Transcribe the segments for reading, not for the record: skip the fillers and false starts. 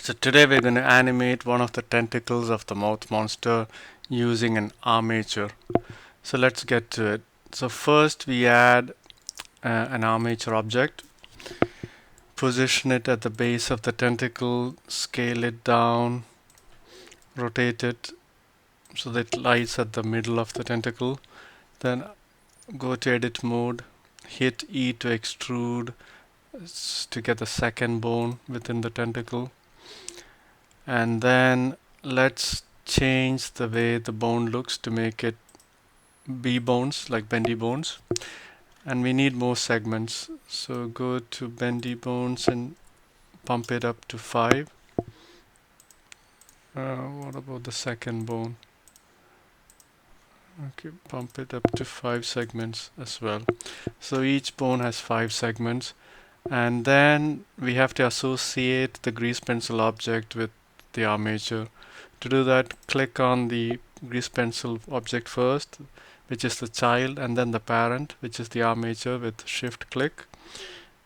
So today we're going to animate one of the tentacles of the mouth monster using an armature. So let's get to it. So first we add an armature object, position it at the base of the tentacle, scale it down, rotate it so that it lies at the middle of the tentacle. Then go to edit mode, hit E to extrude to get the second bone within the tentacle. And then let's change the way the bone looks to make it B bones, like bendy bones. And we need more segments. So go to bendy bones and pump it up to 5. What about the second bone? Okay, pump it up to 5 segments as well. So each bone has 5 segments. And then we have to associate the grease pencil object with the armature. To do that, click on the grease pencil object first, which is the child, and then the parent, which is the armature, with shift click,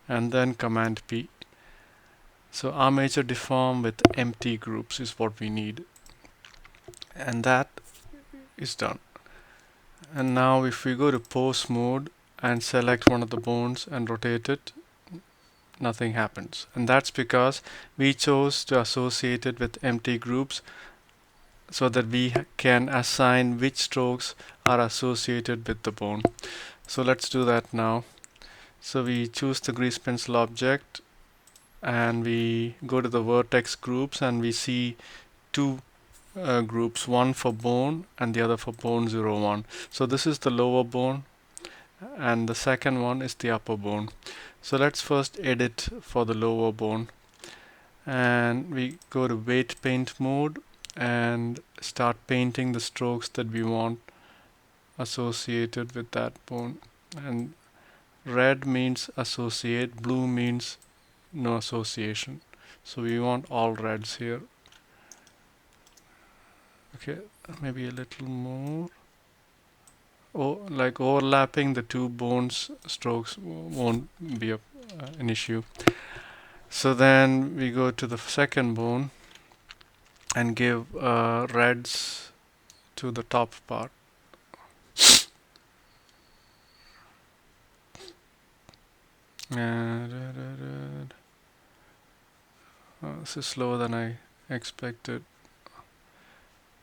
and then command P. So armature deform with empty groups is what we need. And that is done. And now if we go to pose mode and select one of the bones and rotate it, nothing happens. And that's because we chose to associate it with empty groups so that we can assign which strokes are associated with the bone. So let's do that now. So we choose the grease pencil object and we go to the vertex groups and we see two groups, one for bone and the other for bone 01. So this is the lower bone and the second one is the upper bone. So let's first edit for the lower bone, and we go to weight paint mode and start painting the strokes that we want associated with that bone. And red means associate, blue means no association. So we want all reds here. Okay, maybe a little more. Oh, like overlapping the two bones strokes won't be an issue. So then we go to the second bone and give reds to the top part. This is slower than I expected.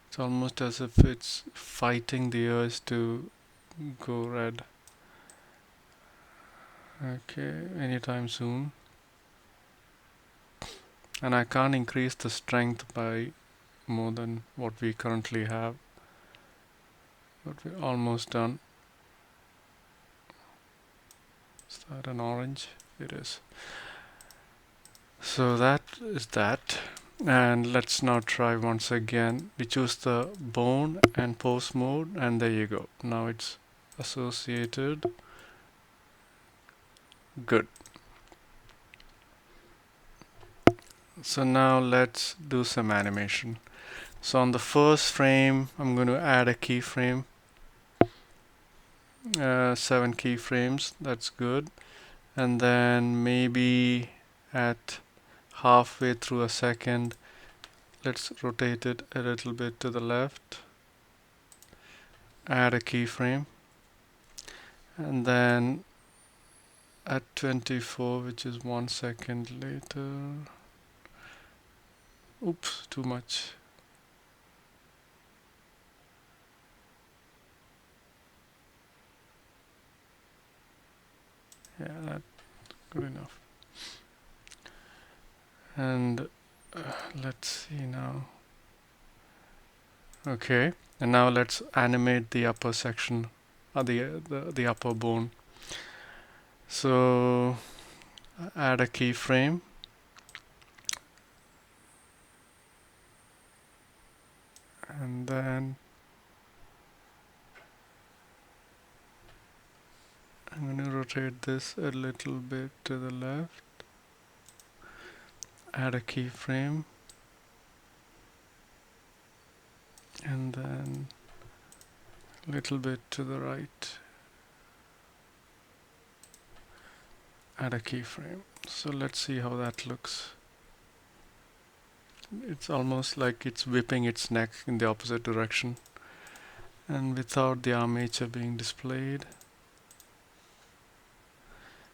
It's almost as if it's fighting the urge to go red. Okay, anytime soon. And I can't increase the strength by more than what we currently have. But we're almost done. Is that an orange? It is. So that is that. And let's now try once again. We choose the bone and pose mode, and there you go. Now it's associated. Good. So now let's do some animation. So on the first frame, I'm going to add a keyframe. 7 keyframes, that's good. And then maybe at halfway through a second, let's rotate it a little bit to the left. Add a keyframe. And then at 24, which is 1 second later. Oops, too much. Yeah, that's good enough. And let's see now. Okay, and now let's animate the upper section, the upper bone. So add a keyframe. And then I'm going to rotate this a little bit to the left. Add a keyframe. And then a little bit to the right. Add a keyframe. So let's see how that looks. it's almost like it's whipping its neck in the opposite direction, and without the armature being displayed.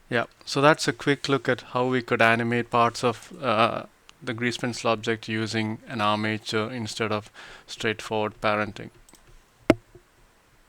Yeah, so that's a quick look at how we could animate parts of the grease pencil object using an armature instead of straightforward parenting.